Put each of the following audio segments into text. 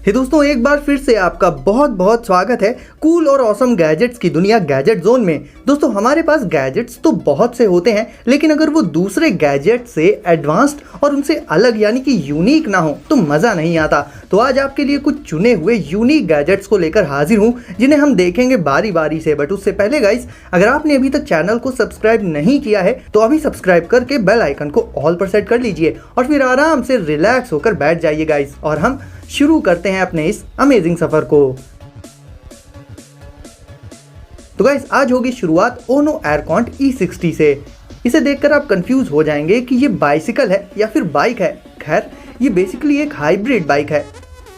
हे दोस्तों, एक बार फिर से आपका बहुत बहुत स्वागत है कूल और ऑसम गैजेट्स की दुनिया गैजेट जोन में। दोस्तों, हमारे पास गैजेट्स तो बहुत से होते हैं, लेकिन अगर वो दूसरे गैजेट से एडवांस्ड और उनसे अलग यानी कि यूनिक ना हो तो मज़ा नहीं आता। तो आज आपके लिए कुछ चुने हुए यूनिक गैजेट्स को लेकर हाजिर हूँ, जिन्हें हम देखेंगे बारी बारी से। बट उससे पहले गाइस, अगर आपने अभी तक चैनल को सब्सक्राइब नहीं किया है तो अभी सब्सक्राइब करके बेल आइकन को ऑल पर सेट कर लीजिए और फिर आराम से रिलैक्स होकर बैठ जाइए गाइस, और हम शुरू करते हैं अपने इस अमेजिंग सफर को। तो गाइस, आज होगी शुरुआत ओनो एयरकॉन्ट E60 से। इसे देखकर आप कंफ्यूज हो जाएंगे कि ये बाइसिकल है या फिर बाइक है। खैर, ये बेसिकली एक हाइब्रिड बाइक है।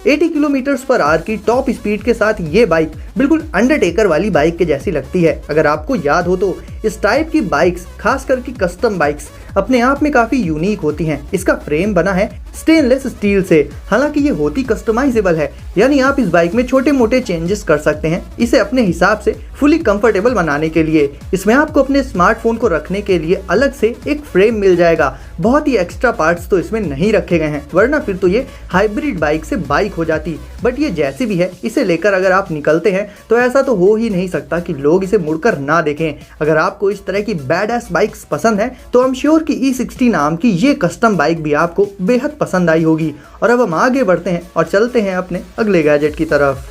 80 किलोमीटर्स पर आवर की टॉप स्पीड के साथ ये बाइक बिल्कुल अंडरटेकर वाली बाइक के जैसी लगती है। अगर आपको याद हो तो इस टाइप की बाइक्स, खास करके कस्टम बाइक्स, अपने आप में काफ़ी यूनिक होती हैं। इसका फ्रेम बना है स्टेनलेस स्टील से। हालांकि ये होती कस्टमाइजेबल है, यानी आप इस बाइक में छोटे मोटे चेंजेस कर सकते हैं इसे अपने हिसाब से फुली कंफर्टेबल बनाने के लिए। इसमें आपको अपने स्मार्टफोन को रखने के लिए अलग से एक फ्रेम मिल जाएगा। बहुत ही एक्स्ट्रा पार्ट्स तो इसमें नहीं रखे गए हैं, वरना फिर तो ये हाइब्रिड बाइक से बाइक हो जाती। बट ये जैसी भी है, इसे लेकर अगर आप निकलते हैं तो ऐसा तो हो ही नहीं सकता कि लोग इसे मुड़कर ना देखें। अगर आपको इस तरह की बैड-एस बाइक्स पसंद है तो आई एम श्योर कि E60 नाम की ये कस्टम बाइक भी आपको बेहद पसंद आई होगी। और अब हम आगे बढ़ते हैं और चलते हैं अपने अगले गैजेट की तरफ।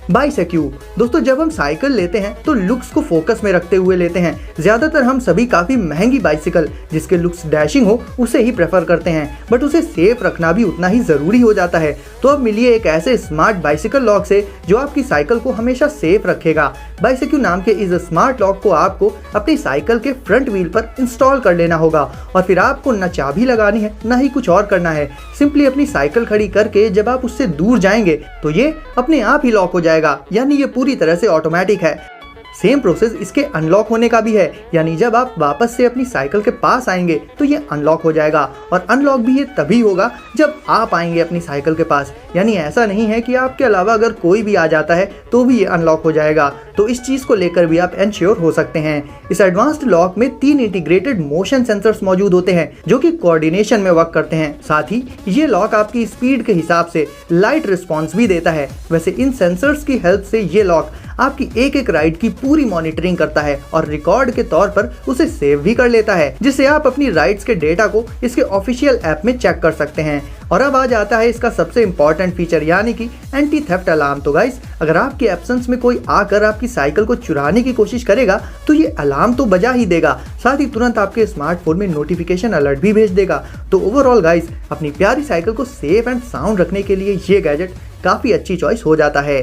बाइसेक्यू। दोस्तों, जब हम साइकिल लेते हैं तो लुक्स को फोकस में रखते हुए लेते हैं। ज़्यादातर हम सभी काफ़ी महंगी बाइसिकल जिसके लुक्स डैशिंग हो उसे ही प्रेफर करते हैं, बट उसे सेफ रखना भी उतना ही ज़रूरी हो जाता है। तो अब मिलिए एक ऐसे स्मार्ट बाइसिकल लॉक से जो आपकी साइकिल को हमेशा सेफ रखेगा। बाइसेक्यू नाम के इस स्मार्ट लॉक को आपको अपनी साइकिल के फ्रंट व्हील पर इंस्टॉल कर लेना होगा, और फिर आपको न चाबी लगानी है न ही कुछ और करना है। सिंपली अपनी साइकिल खड़ी करके जब आप उससे दूर जाएंगे तो ये अपने आप ही लॉक हो जाएगा, यानी ये पूरी तरह से ऑटोमेटिक है। सेम प्रोसेस इसके अनलॉक होने का भी है, यानी जब आप वापस से अपनी साइकिल के पास आएंगे तो ये अनलॉक हो जाएगा। और अनलॉक भी ये तभी होगा जब आप आएंगे अपनी साइकिल के पास, यानी ऐसा नहीं है कि आपके अलावा अगर कोई भी आ जाता है तो भी ये अनलॉक हो जाएगा। तो इस चीज़ को लेकर भी आप एंश्योर हो सकते हैं। इस एडवांस्ड लॉक में 3 इंटीग्रेटेड मोशन सेंसर्स मौजूद होते हैं जो कि कोऑर्डिनेशन में वर्क करते हैं। साथ ही ये लॉक आपकी स्पीड के हिसाब से लाइट रिस्पॉन्स भी देता है। वैसे इन सेंसर्स की हेल्प से ये लॉक आपकी एक एक राइड की पूरी मॉनिटरिंग करता है और रिकॉर्ड के तौर पर उसे सेव भी कर लेता है, जिससे आप अपनी राइड्स के डेटा को इसके ऑफिशियल ऐप में चेक कर सकते हैं। और अब आ जाता है इसका सबसे इंपॉर्टेंट फीचर, यानी कि एंटी थेफ्ट अलार्म। तो गाइस, अगर आपके एब्सेंस में कोई आकर आपकी साइकिल को चुराने की कोशिश करेगा तो ये अलार्म तो बजा ही देगा, साथ ही तुरंत आपके स्मार्टफोन में नोटिफिकेशन अलर्ट भी भेज देगा। तो ओवरऑल गाइस, अपनी प्यारी साइकिल को सेफ एंड साउंड रखने के लिए ये गैजेट काफी अच्छी चॉइस हो जाता है।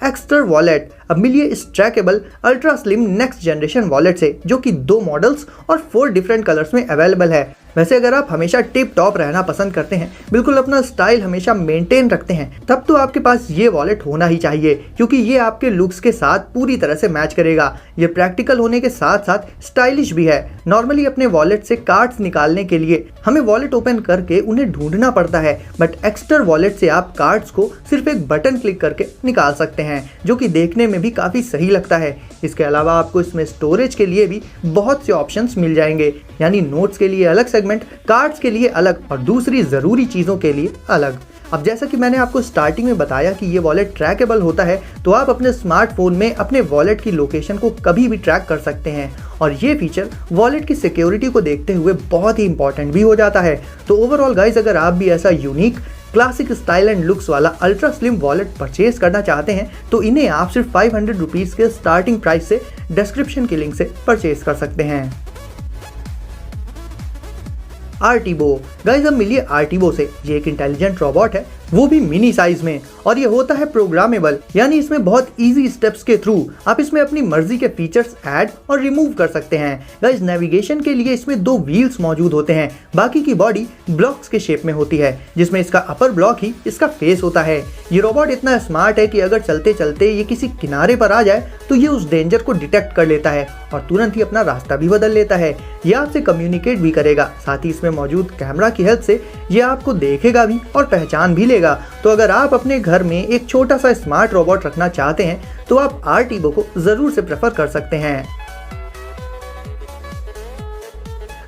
Exter wallet. अब मिलिए इस trackable ultra slim next generation wallet से, जो कि 2 मॉडल्स और 4 डिफरेंट कलर्स में अवेलेबल है। वैसे अगर आप हमेशा टिप टॉप रहना पसंद करते हैं, बिल्कुल अपना स्टाइल हमेशा मेंटेन रखते हैं, तब तो आपके पास ये वॉलेट होना ही चाहिए, क्योंकि ये आपके लुक्स के साथ पूरी तरह से मैच करेगा। ये प्रैक्टिकल होने के साथ साथ स्टाइलिश भी है। नॉर्मली अपने वॉलेट से कार्ड्स निकालने के लिए हमें वॉलेट ओपन करके उन्हें ढूंढना पड़ता है, बट एक्स्टर वॉलेट से आप कार्ड्स को सिर्फ एक बटन क्लिक करके निकाल सकते हैं, जो कि देखने में भी काफ़ी सही लगता है। इसके अलावा आपको इसमें स्टोरेज के लिए भी बहुत से ऑप्शंस मिल जाएंगे, यानी नोट्स के लिए अलग सेगमेंट, कार्ड्स के लिए अलग और दूसरी ज़रूरी चीज़ों के लिए अलग। अब जैसा कि मैंने आपको स्टार्टिंग में बताया कि ये वॉलेट ट्रैकेबल होता है, तो आप अपने स्मार्टफोन में अपने वॉलेट की लोकेशन को कभी भी ट्रैक कर सकते हैं, और ये फीचर वॉलेट की सिक्योरिटी को देखते हुए बहुत ही इंपॉर्टेंट भी हो जाता है। तो ओवरऑल गाइज, अगर आप भी ऐसा unique classic style and looks वाला अल्ट्रा स्लिम वॉलेट परचेज करना चाहते हैं तो इन्हें आप सिर्फ 500 रुपीज़ के स्टार्टिंग प्राइस से डिस्क्रिप्शन की लिंक से परचेज कर सकते हैं। आर्टिबो। गाइज, अब मिलिए आर्टिबो से। ये एक इंटेलिजेंट रोबोट है, वो भी मिनी साइज में, और ये होता है प्रोग्रामेबल, यानी इसमें बहुत इजी स्टेप्स के थ्रू आप इसमें अपनी मर्जी के फीचर्स ऐड और रिमूव कर सकते हैं। गाइस, नेविगेशन के लिए इसमें 2 व्हील्स मौजूद होते हैं, बाकी की बॉडी ब्लॉक्स के शेप में होती है, जिसमें इसका अपर ब्लॉक ही इसका फेस होता है। ये रोबोट इतना स्मार्ट है कि अगर चलते चलते ये किसी किनारे पर आ जाए तो ये उस डेंजर को डिटेक्ट कर लेता है और तुरंत ही अपना रास्ता भी बदल लेता है। ये आपसे कम्युनिकेट भी करेगा, साथ ही इसमें मौजूद कैमरा की हेल्प से ये आपको देखेगा भी और पहचान भी लेगा। तो अगर आप अपने घर में एक छोटा सा स्मार्ट रोबोट रखना चाहते हैं तो आप आर्टिबो को जरूर से प्रेफर कर सकते हैं।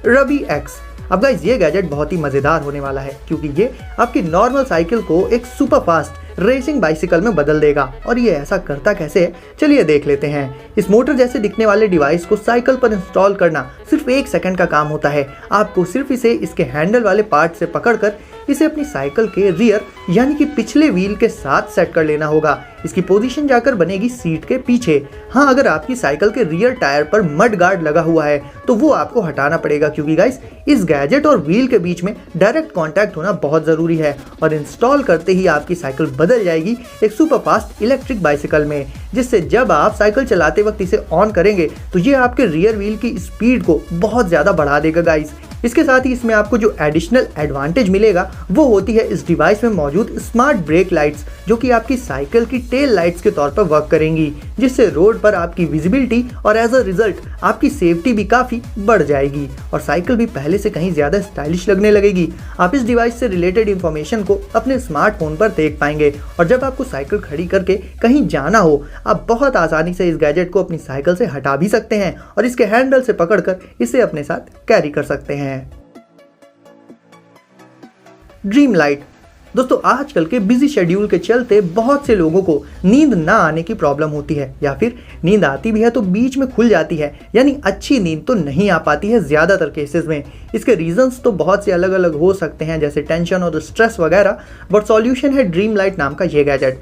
रबी एक्स। अब गाइस ये गैजेट बहुत ही मजेदार होने वाला है क्योंकि ये आपकी नॉर्मल साइकिल को एक सुपर फास्ट रेसिंग बाइसिकल में बदल देगा। और ये ऐसा करता कैसे है, चलिए देख लेते हैं। इस मोटर जैसे दिखने वाले डिवाइस को साइकिल पर इंस्टॉल करना सिर्फ 1 सेकंड का काम होता है। आपको सिर्फ इसे इसके हैंडल वाले पार्ट से पकड़कर इसे अपनी साइकिल के रियर यानी कि पिछले व्हील के साथ सेट कर लेना होगा। इसकी पोजीशन जाकर बनेगी सीट के पीछे। हाँ, अगर आपकी साइकिल के रियर टायर पर मड गार्ड लगा हुआ है तो वो आपको हटाना पड़ेगा क्योंकि गाइस इस गैजेट और व्हील के बीच में डायरेक्ट कांटेक्ट होना बहुत ज़रूरी है। और इंस्टॉल करते ही आपकी साइकिल बदल जाएगी एक सुपर फास्ट इलेक्ट्रिक बाइसिकल में, जिससे जब आप साइकिल चलाते वक्त इसे ऑन करेंगे तो ये आपके रियर व्हील की स्पीड को बहुत ज़्यादा बढ़ा देगा गाइस। इसके साथ ही इसमें आपको जो एडिशनल एडवांटेज मिलेगा वो होती है इस डिवाइस में मौजूद स्मार्ट ब्रेक लाइट्स, जो कि आपकी साइकिल की टेल लाइट्स के तौर पर वर्क करेंगी, जिससे रोड पर आपकी विजिबिलिटी और एज अ रिजल्ट आपकी सेफ्टी भी काफ़ी बढ़ जाएगी और साइकिल भी पहले से कहीं ज़्यादा स्टाइलिश लगने लगेगी। आप इस डिवाइस से रिलेटेड इंफॉर्मेशन को अपने स्मार्टफोन पर देख पाएंगे और जब आपको साइकिल खड़ी करके कहीं जाना हो आप बहुत आसानी से इस गैजेट को अपनी साइकिल से हटा भी सकते हैं और इसके हैंडल से पकड़कर इसे अपने साथ कैरी कर सकते हैं। Dream light. दोस्तों आजकल के बिजी शेड्यूल के चलते बहुत से लोगों को नींद ना आने की प्रॉब्लम होती है या फिर नींद आती भी है तो बीच में खुल जाती है, यानी अच्छी नींद तो नहीं आ पाती है ज़्यादातर केसेस में। इसके रीजंस तो बहुत से अलग अलग हो सकते हैं जैसे टेंशन और स्ट्रेस वगैरह, बट सॉल्यूशन है ड्रीम लाइट नाम का ये गैजेट।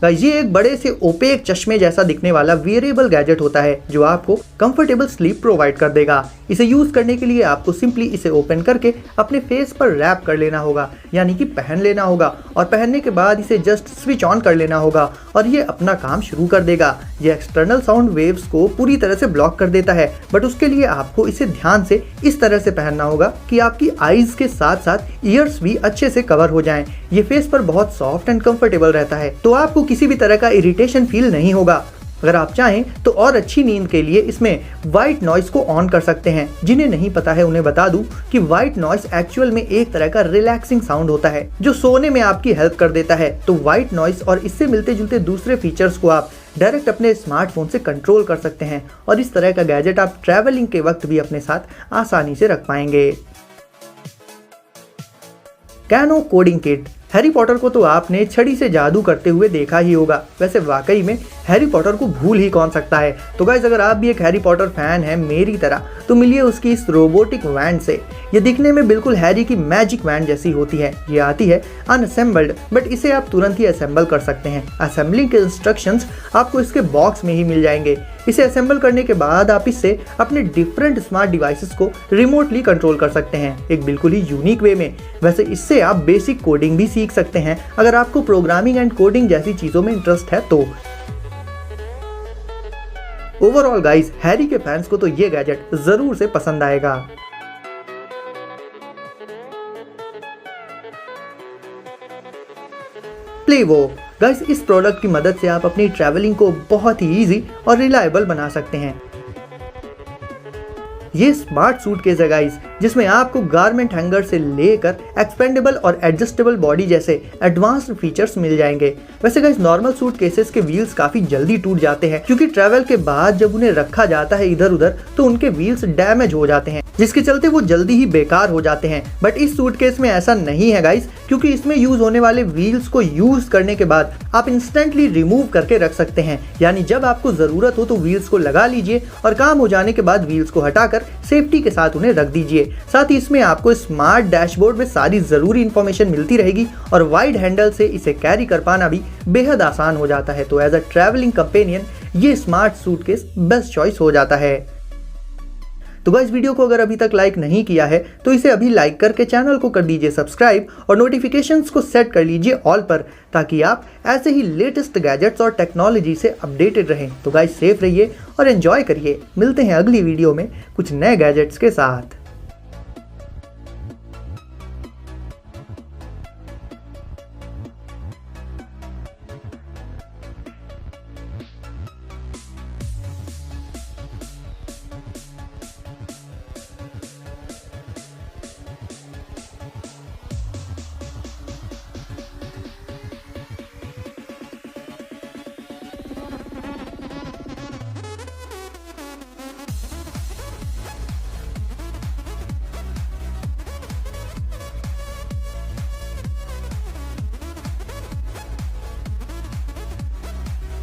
ये एक बड़े से ओपेक चश्मे जैसा दिखने वाला वेरिएबल गैजेट होता है जो आपको कंफर्टेबल स्लीप प्रोवाइड कर देगा। इसे यूज करने के लिए आपको सिंपली इसे ओपन करके अपने फेस पर रैप कर लेना होगा, यानी कि पहन लेना होगा और पहनने के बाद इसे जस्ट स्विच ऑन कर लेना होगा और ये अपना काम शुरू कर देगा। ये एक्सटर्नल साउंड वेव्स को पूरी तरह से ब्लॉक कर देता है, बट उसके लिए आपको इसे ध्यान से इस तरह से पहनना होगा कि आपकी आईज के साथ साथ ईयर्स भी अच्छे से कवर हो जाएं। ये फेस पर बहुत सॉफ्ट एंड कंफर्टेबल रहता है, तो आपको किसी भी तरह का इरिटेशन फील नहीं होगा। अगर आप चाहें तो और अच्छी नींद के लिए इसमें वाइट नॉइस को ऑन कर सकते हैं। जिन्हें नहीं पता है उन्हें बता दूं कि वाइट नॉइस एक्चुअल में एक तरह का रिलैक्सिंग साउंड होता है जो सोने में आपकी हेल्प कर देता है। तो वाइट नॉइस और इससे मिलते जुलते दूसरे फीचर्स को आप डायरेक्ट अपने स्मार्टफोन से कंट्रोल कर सकते हैं और इस तरह का गैजेट आप ट्रैवलिंग के वक्त भी अपने साथ आसानी से रख पाएंगे। Canoe coding kit. Harry Potter को तो आपने छड़ी से जादू करते हुए देखा ही होगा, वैसे वाकई में हैरी पॉटर को भूल ही कौन सकता है। तो गाइस अगर आप भी एक हैरी पॉटर फैन हैं मेरी तरह तो मिलिए उसकी इस रोबोटिक वैन से। ये दिखने में बिल्कुल हैरी की मैजिक वैन जैसी होती है। ये आती है अनअसेंबल्ड, बट इसे आप तुरंत ही असेंबल कर सकते हैं। असेंबलिंग के इंस्ट्रक्शंस आपको इसके बॉक्स में ही मिल जाएंगे। इसे असेंबल करने के बाद आप इससे अपने डिफरेंट स्मार्ट डिवाइसेस को रिमोटली कंट्रोल कर सकते हैं एक बिल्कुल ही यूनिक वे में। वैसे इससे आप बेसिक कोडिंग भी सीख सकते हैं अगर आपको प्रोग्रामिंग एंड कोडिंग जैसी चीजों में इंटरेस्ट है तो। ओवरऑल गाइस हैरी के फैंस को तो ये गैजेट जरूर से पसंद आएगा। प्लेवो। गाइस इस प्रोडक्ट की मदद से आप अपनी ट्रैवलिंग को बहुत ही इजी और रिलायबल बना सकते हैं। ये स्मार्ट सूटकेस है गाइस जिसमें आपको गारमेंट हैंगर से लेकर एक्सपेंडेबल और एडजस्टेबल बॉडी जैसे एडवांस्ड फीचर्स मिल जाएंगे। वैसे गाइस नॉर्मल सूटकेसेस के व्हील्स काफी जल्दी टूट जाते हैं क्योंकि ट्रैवल के बाद जब उन्हें रखा जाता है इधर उधर तो उनके व्हील्स डैमेज हो जाते हैं, जिसके चलते वो जल्दी ही बेकार हो जाते हैं। बट इस सूटकेस में ऐसा नहीं है गाइस, क्योंकि इसमें यूज होने वाले व्हील्स को यूज करने के बाद आप इंस्टेंटली रिमूव करके रख सकते हैं। यानी जब आपको जरूरत हो तो व्हील्स को लगा लीजिए और काम हो जाने के बाद व्हील्स को हटाकर सेफ्टी के साथ उन्हें रख दीजिए। साथ ही इसमें आपको स्मार्ट डैशबोर्ड में सारी जरूरी इंफॉर्मेशन मिलती रहेगी और वाइड हैंडल से इसे कैरी कर पाना भी बेहद आसान हो जाता है। तो एज अ ट्रैवलिंग कंपेनियन ये स्मार्ट सूटकेस बेस्ट चॉइस हो जाता है। तो गाइस वीडियो को अगर अभी तक लाइक नहीं किया है तो इसे अभी लाइक करके चैनल को कर दीजिए सब्सक्राइब और नोटिफिकेशंस को सेट कर लीजिए ऑल पर, ताकि आप ऐसे ही लेटेस्ट गैजेट्स और टेक्नोलॉजी से अपडेटेड रहें। तो गाइस सेफ रहिए और एंजॉय करिए। मिलते हैं अगली वीडियो में कुछ नए गैजेट्स के साथ।